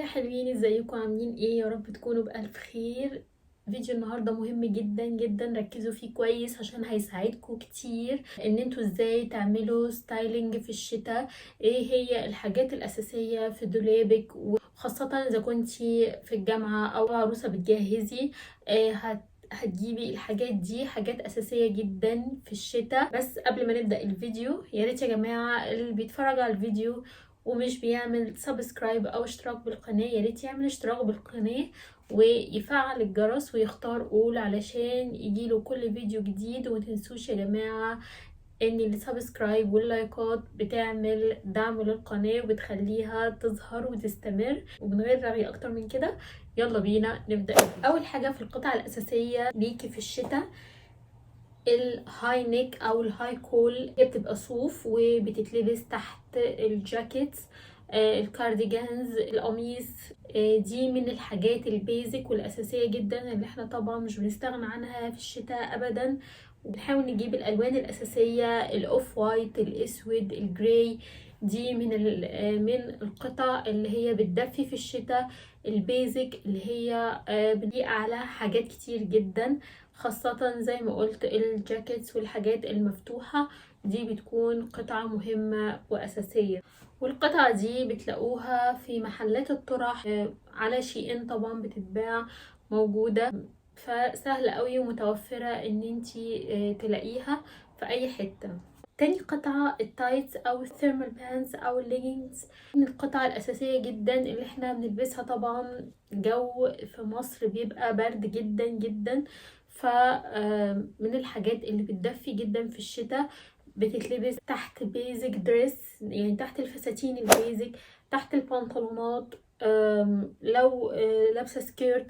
يا حلوين، ازيكم؟ عاملين ايه؟ يا رب تكونوا بألف خير. فيديو النهارده مهم جدا جدا، ركزوا فيه كويس عشان هيساعدكم كتير ان انتوا ازاي تعملوا ستايلينج في الشتاء. ايه هي الحاجات الاساسيه في دولابك، وخاصه اذا كنتي في الجامعه او عروسه بتجهزي. هتجيبي الحاجات دي، حاجات اساسيه جدا في الشتاء. بس قبل ما نبدا الفيديو، يا ريت يا جماعه اللي بيتفرج على الفيديو ومش بيعمل سبسكرايب او اشتراك بالقناة، يا ريت يعمل اشتراك بالقناة ويفعل الجرس ويختار اول علشان يجيله كل فيديو جديد. ومتنسوش يا جماعة ان السبسكرايب واللايكات بتعمل دعم للقناة وبتخليها تظهر وتستمر. ومن غير رغي اكتر من كده، يلا بينا نبدأ. اول حاجة في القطع الاساسية ليكي في الشتاء الهاي نيك او الهاي كول. هي بتبقى صوف وبتتلبس تحت الجاكيتس، الكارديجانز، القميص. دي من الحاجات البيزك والاساسيه جدا اللي احنا طبعا مش بنستغنى عنها في الشتاء ابدا. وبنحاول نجيب الالوان الاساسيه الاوف وايت، الاسود، الجراي. دي من القطع اللي هي بتدفي في الشتاء، البيزك اللي هي بتليق على حاجات كتير جدا، خاصة زي ما قلت الجاكيتس والحاجات المفتوحة. دي بتكون قطعة مهمة وأساسية. والقطعة دي بتلاقوها في محلات الطرح، على شي ان طبعا بتتباع موجودة، فسهل قوي ومتوفرة ان انتي تلاقيها في اي حتة. تاني قطعة التايتس او الثيرمال بانس او الليجينز، من القطع الاساسية جدا اللي احنا بنلبسها. طبعا جو في مصر بيبقى برد جدا جدا، من الحاجات اللي بتدفي جدا في الشتاء. بتتلبس تحت بيزك دريس، يعني تحت الفساتين البيزك، تحت البنطلونات. لو لابسه سكيرت،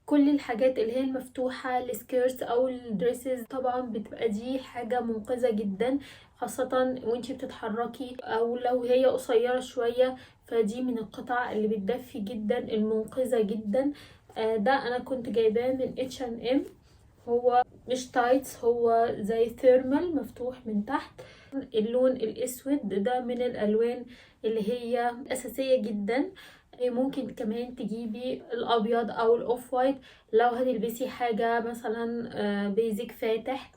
كل الحاجات اللي هي المفتوحة، السكيرتس او الدريسز، طبعا بتبقى دي حاجة منقذة جدا، خاصة وانتي بتتحركي. او لو هي قصيرة شوية، فدي من القطع اللي بتدفي جدا، المنقذة جدا. ده انا كنت جايباه من H&M. هو مش تايتس، هو زي ثيرمال مفتوح من تحت. اللون الاسود ده من الالوان اللي هي اساسية جدا. ممكن كمان تجيبي الابيض او الاوف وايت لو هتلبسي حاجة مثلا بيزك فاتح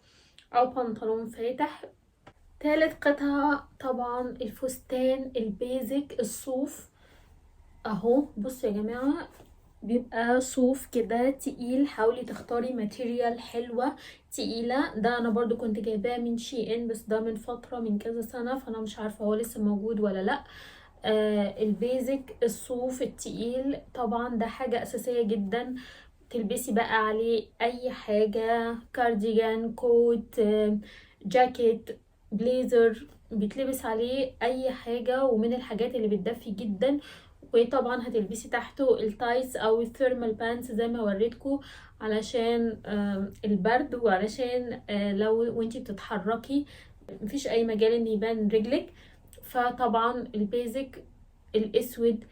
او بنطلون فاتح. تالت قطعة طبعا الفستان البيزك الصوف. اهو بصوا يا جماعة، بيبقى صوف كده تقيل. حاولي تختاري ماتيريال حلوة تقيلة. ده انا برضو كنت جايباه من شي ان، بس ده من فترة، من كذا سنة، فانا مش عارفة هو لسه موجود ولا لا. البيزك الصوف التقيل طبعا ده حاجة اساسية جدا. تلبسي بقى عليه اي حاجة، كارديجان، كوت، جاكيت، بليزر، بيتلبس عليه اي حاجة، ومن الحاجات اللي بتدفي جدا. وطبعا هتلبسي تحته التايتس او الثيرمال بانس زي ما وريتكم، علشان البرد، وعلشان لو وانتي بتتحركي مفيش اي مجال ان يبان رجلك. فطبعا البيزك الاسود،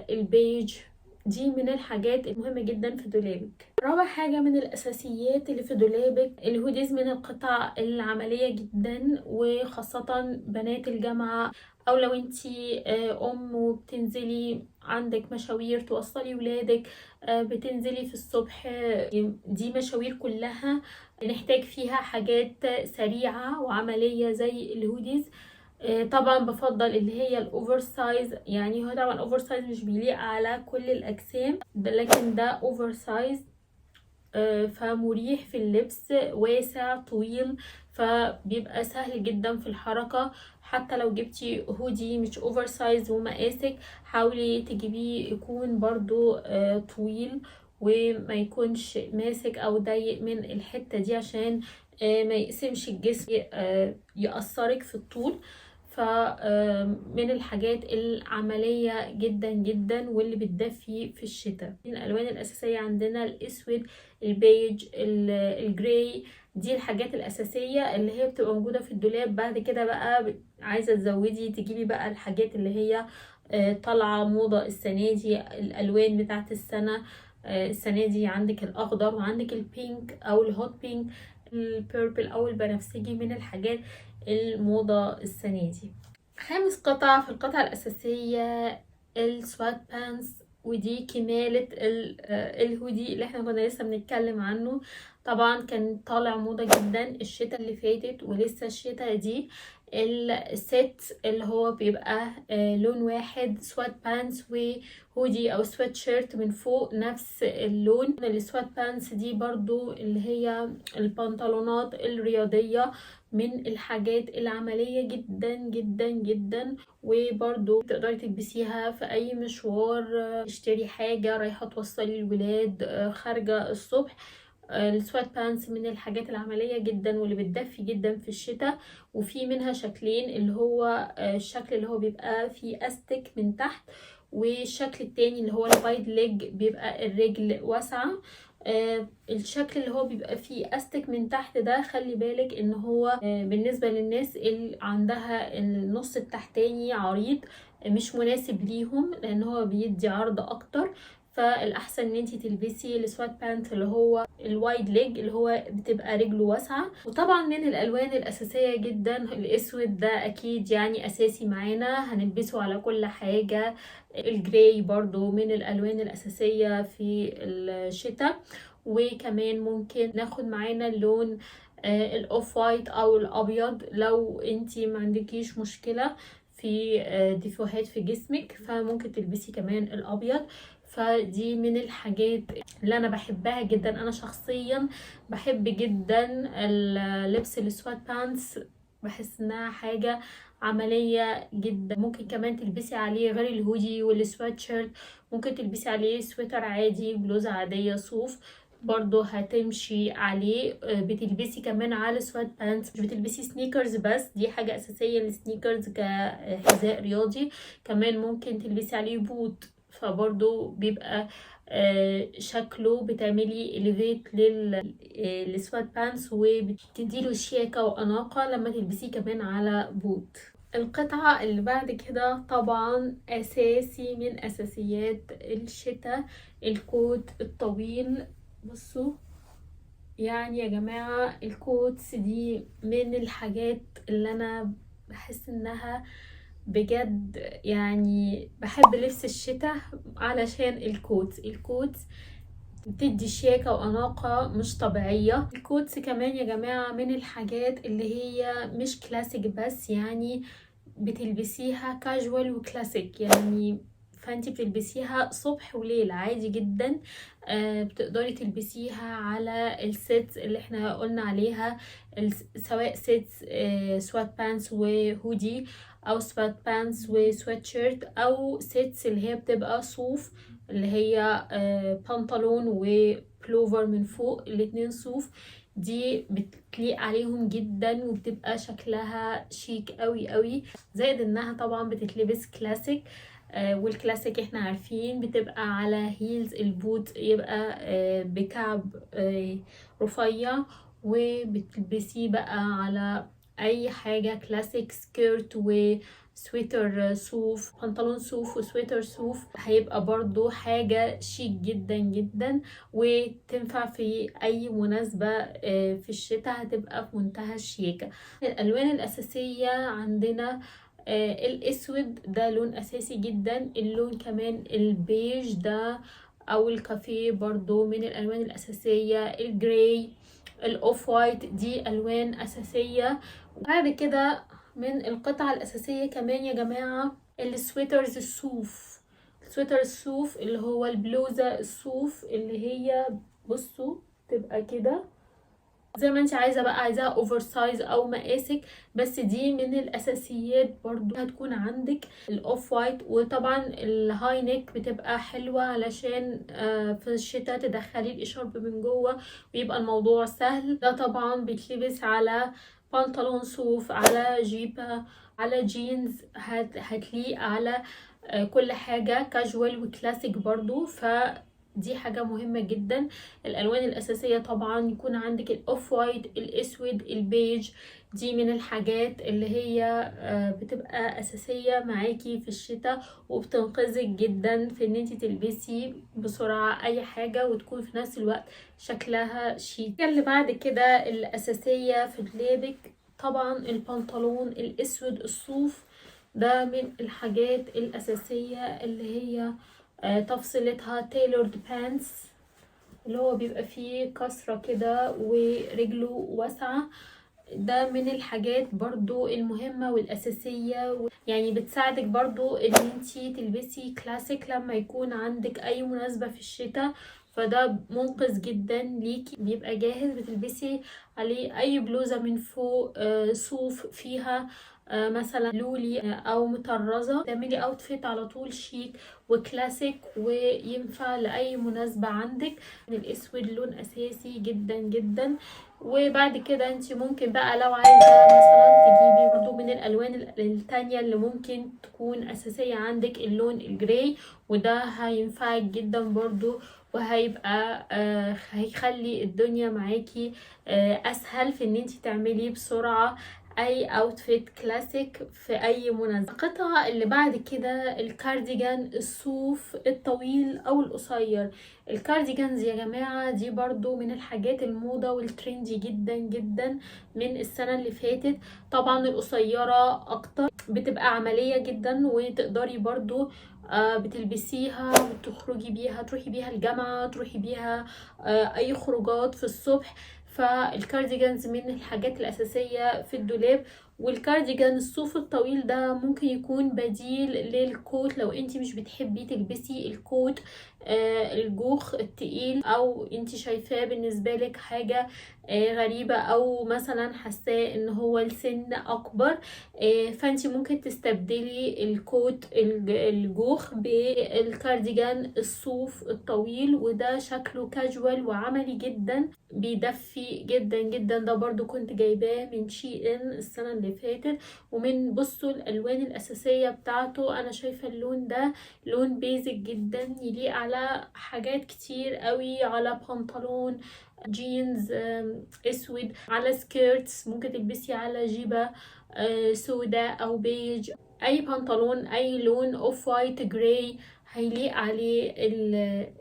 البيج، دي من الحاجات المهمة جدا في دولابك. رابع حاجة من الأساسيات اللي في دولابك الهوديز، من القطع العملية جدا، وخاصة بنات الجامعة، أو لو انتي أم وبتنزلي عندك مشاوير توصلي ولادك، بتنزلي في الصبح. دي مشاوير كلها نحتاج فيها حاجات سريعة وعملية زي الهوديز. طبعا بفضل اللي هي الاوفر سايز. يعني هو طبعا الاوفر سايز مش بيليق على كل الاجسام، لكن ده اوفر سايز، فمريح في اللبس، واسع طويل، فبيبقى سهل جدا في الحركة. حتى لو جبتي هودي مش اوفر سايز ومقاسك، حاولي تجيبيه يكون برضو طويل، وما يكونش ماسك او ضيق من الحتة دي، عشان ما يقسمش الجسم، يأثرك في الطول. فمن الحاجات العملية جدا جدا واللي بتدفي في الشتاء. الألوان الأساسية عندنا الأسود، البيج، الجراي. دي الحاجات الأساسية اللي هي بتبقى موجودة في الدولاب. بعد كده بقى عايزة تزودي، تجيبي بقى الحاجات اللي هي طالعة موضة السنة دي، الألوان بتاعت السنة. السنة دي عندك الأخضر، وعندك البينك أو الهوت بينك، البيربل أو البنفسجي، من الحاجات الموضة السنة دي. خامس قطعة في القطعة الأساسية السوات بانس، ودي كمالة الهودي اللي احنا كنا لسه بنتكلم عنه. طبعا كان طالع موضة جدا الشتاء اللي فاتت ولسه الشتاء دي. الست اللي هو بيبقى لون واحد، سوات بانس وهودي او سوات شيرت من فوق نفس اللون. السوات بانس دي برضو اللي هي البنطلونات الرياضية، من الحاجات العملية جدا جدا جدا. وبرضو تقدري تلبسيها في اي مشوار، تشتري حاجة، رايحة توصلي الولاد، خارجة الصبح. السوات بانس من الحاجات العملية جدا واللي بتدفي جدا في الشتاء. وفي منها شكلين، اللي هو الشكل اللي هو بيبقى فيه استك من تحت، والشكل التاني اللي هو الوايد ليج بيبقى الرجل واسعة. الشكل اللي هو بيبقى فيه استك من تحت ده، خلي بالك ان هو بالنسبة للناس اللي عندها النص التحتاني عريض مش مناسب ليهم، لان هو بيدي عرض اكتر. فالاحسن ان انتي تلبسي السوات بانت اللي هو الوايد ليج اللي هو بتبقى رجله واسعة. وطبعا من الالوان الاساسية جدا الاسود، ده اكيد يعني اساسي معانا، هنلبسه على كل حاجة. الجراي برضو من الالوان الاساسية في الشتاء. وكمان ممكن ناخد معانا اللون الاوف وايت او الابيض، لو انتي ما عندكيش مشكلة في ديفوهات في جسمك فممكن تلبسي كمان الابيض. فدي من الحاجات اللي انا بحبها جدا. انا شخصيا بحب جدا اللبس السوات بانس، بحس انها حاجة عملية جدا. ممكن كمان تلبسي عليه غير الهودي والسوات شيرت، ممكن تلبسي عليه سويتر عادي، بلوزة عادية صوف برضو هتمشي عليه. بتلبسي كمان على سوات بانس، مش بتلبسي سنيكرز بس، دي حاجة أساسية السنيكرز كحذاء رياضي. كمان ممكن تلبسي عليه بوت، فبرضو بيبقى شكله بتعملي اليفيت للسوات بانس وبتديله شياكة وأناقة لما تلبسيه كمان على بوت. القطعة اللي بعد كده طبعا أساسي من أساسيات الشتاء، الكوت الطويل. بصوا يعني يا جماعة، الكوتس دي من الحاجات اللي أنا بحس إنها بجد يعني بحب لبس الشتاء علشان الكوتس بتدي شياكة وأناقة مش طبيعية. الكوتس كمان يا جماعة من الحاجات اللي هي مش كلاسيك بس، يعني بتلبسيها كاجوال وكلاسيك يعني، فانتي بتلبسيها صبح وليل عادي جدا. بتقدري تلبسيها على السيتس اللي احنا قلنا عليها، سواء سيتس سوات بانس وهودي، او سوات بانس وسوات شيرت، او سيتس اللي هي بتبقى صوف، اللي هي بنطلون وبلوفر من فوق، الاتنين صوف. دي بتليق عليهم جدا وبتبقى شكلها شيك قوي قوي، زائد انها طبعا بتتلبس كلاسيك. والكلاسيك احنا عارفين بتبقى على هيلز، البوت يبقى بكعب رفيع، وبتلبسيه بقى على اي حاجة كلاسيك، سكيرت وسويتر صوف، بنطلون صوف وسويتر صوف، هيبقى برضو حاجة شيك جدا جدا وتنفع في اي مناسبة في الشتاء، هتبقى في منتهى الشياكة. الالوان الاساسية عندنا الاسود ده لون اساسي جدا، اللون كمان البيج ده او الكافيه برضو من الالوان الاساسية، الجراي، الاوف وايت، دي الوان اساسية. بعد كده من القطعة الاساسية كمان يا جماعة السويترز الصوف. السويتر الصوف اللي هو البلوزة الصوف اللي هي بصوا تبقى كده زي ما انت عايزه بقى، عايزاها اوفر سايز او مقاسك، بس دي من الاساسيات برضو هتكون عندك. الاوف وايت، وطبعا الهاي نيك بتبقى حلوه علشان في الشتاء تدخلي الاشارب من جوه ويبقى الموضوع سهل. ده طبعا بيتلبس على بنطلون صوف، على جيبه، على جينز، هتليق على كل حاجه كاجوال وكلاسيك برضو. دي حاجة مهمة جدا. الألوان الأساسية طبعا يكون عندك الأوف وايت، الأسود، البيج، دي من الحاجات اللي هي بتبقى أساسية معاكي في الشتاء وبتنقذك جدا في ان انتي تلبسي بسرعة أي حاجة وتكون في نفس الوقت شكلها شيك. اللي بعد كده الأساسية في جلابك طبعا البنطلون الأسود الصوف، ده من الحاجات الأساسية اللي هي تفصيلتها تailored pants، اللي هو بيبقى فيه كسرة كده ورجله واسعة. ده من الحاجات برضو المهمة والأساسية، يعني بتساعدك برضو ان انتي تلبسي كلاسيك لما يكون عندك اي مناسبة في الشتاء، فده منقذ جدا ليكي، بيبقى جاهز بتلبسي عليه اي بلوزة من فوق صوف فيها مثلا لولي او مطرزة، تعملي اوتفيت على طول شيك وكلاسيك وينفع لاي مناسبة عندك. الاسود لون اساسي جدا جدا. وبعد كده انت ممكن بقى لو عايزة مثلا تجيبي برضو من الالوان التانية اللي ممكن تكون اساسية عندك اللون الجراي، وده هينفعك جدا برضو، وهيبقى هيخلي الدنيا معاكي اسهل في ان انت تعملي بسرعة اي اوتفيت كلاسيك في اي مناسبة. القطعة اللي بعد كده الكارديجان الصوف الطويل او القصير. الكارديجانز يا جماعة دي برضو من الحاجات الموضة والترندي جدا جدا من السنة اللي فاتت. طبعا القصيرة اكتر بتبقى عملية جدا، وتقدري برضو بتلبسيها وتخرجي بيها، تروحي بيها الجامعة، تروحي بيها اي خروجات في الصبح. فالكارديجانز من الحاجات الأساسية في الدولاب. والكارديجان الصوف الطويل ده ممكن يكون بديل للكوت لو انتي مش بتحبي تلبسي الكوت الجوخ التقيل، او انتي شايفاه بالنسبة لك حاجة غريبة، او مثلا حاساه ان هو السن اكبر، فانتي ممكن تستبدلي الكوت الجوخ بالكارديجان الصوف الطويل، وده شكله كاجوال وعملي جدا، بيدفي جدا جدا. ده برضو كنت جايباه من شي ان السنة اللي فاتت. ومن بصوا الالوان الاساسية بتاعته، انا شايفة اللون ده لون بيزك جدا، يليق على حاجات كتير قوي، على بنطلون جينز اسود، على سكيرتس ممكن تلبسي على جيبة سوداء او بيج، اي بنطلون اي لون اوف وايت جراي هيليق عليه.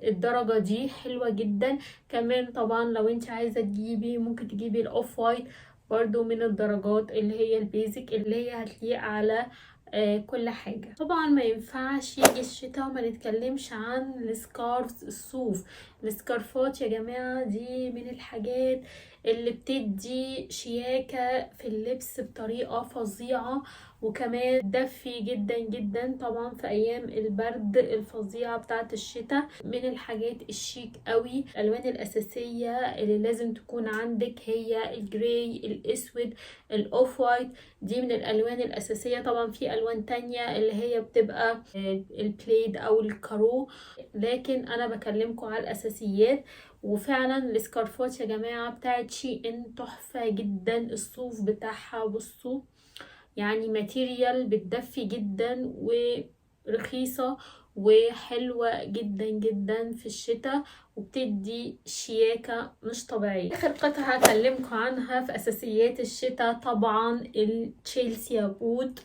الدرجة دي حلوة جدا. كمان طبعا لو انت عايزة تجيبي ممكن تجيبي الاوف وايت، برضو من الدرجات اللي هي البيزك اللي هي هتليق على كل حاجة. طبعا ما ينفعش يجي الشتاء وما نتكلمش عن السكارفز الصوف. السكارفات يا جماعة دي من الحاجات اللي بتدي شياكة في اللبس بطريقة فظيعة، وكمان دفي جدا جدا طبعا في ايام البرد الفظيعة بتاعت الشتاء. من الحاجات الشيك قوي. الالوان الاساسية اللي لازم تكون عندك هي الجراي، الاسود، الاوف وايت، دي من الالوان الاساسية. طبعا في الوان تانية اللي هي بتبقى البليد او الكارو، لكن انا بكلمكم على الاساسيات. وفعلا السكارفات يا جماعة بتاعت شي ان تحفة جدا. الصوف بتاعها بصوا يعني ماتيريال بتدفي جدا ورخيصة وحلوة جدا جدا في الشتاء، وبتدي شياكة مش طبيعية. اخر قطعة هكلمكم عنها في اساسيات الشتاء طبعا التشيلسيا بوت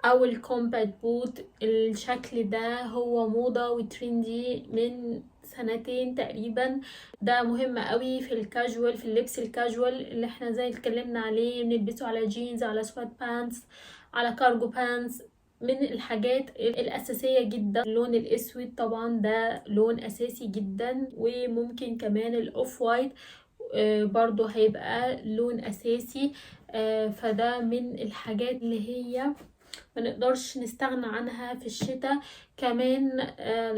او الكومبات بوت. الشكل ده هو موضة وترندي من سنتين تقريبا. ده مهم قوي في الكاجوال، في اللبس الكاجوال اللي احنا زي اتكلمنا عليه، بنلبسه على جينز، على سوات بانس، على كارجو بانس. من الحاجات الأساسية جدا اللون الأسود، طبعا ده لون أساسي جدا. وممكن كمان الأوف وايت برضو هيبقى لون أساسي. فده من الحاجات اللي هي ما نقدرش نستغنى عنها في الشتاء. كمان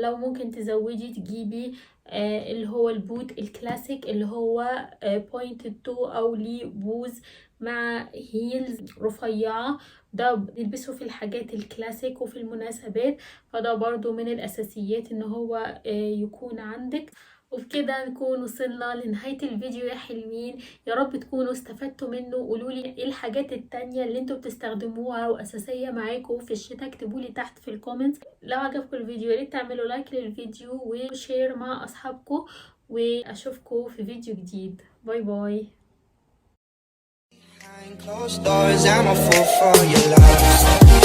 لو ممكن تزودي تجيبي اللي هو البوت الكلاسيك اللي هو بوينتد تو او ليه بوز مع هيلز رفيعة، ده بنلبسه في الحاجات الكلاسيك وفي المناسبات، فده برضو من الاساسيات ان هو يكون عندك. وبكده نكون وصلنا لنهاية الفيديو يا حلوين. يا رب تكونوا استفدتوا منه. قولولي ايه الحاجات التانية اللي انتوا بتستخدموها واساسية معاكم في الشتاء، اكتبولي تحت في الكومنت. لو عجبكم الفيديو ياريت تعملوا لايك للفيديو وشير مع اصحابكم، واشوفكم في فيديو جديد. باي باي. Behind closed doors, I'm a fool for your love.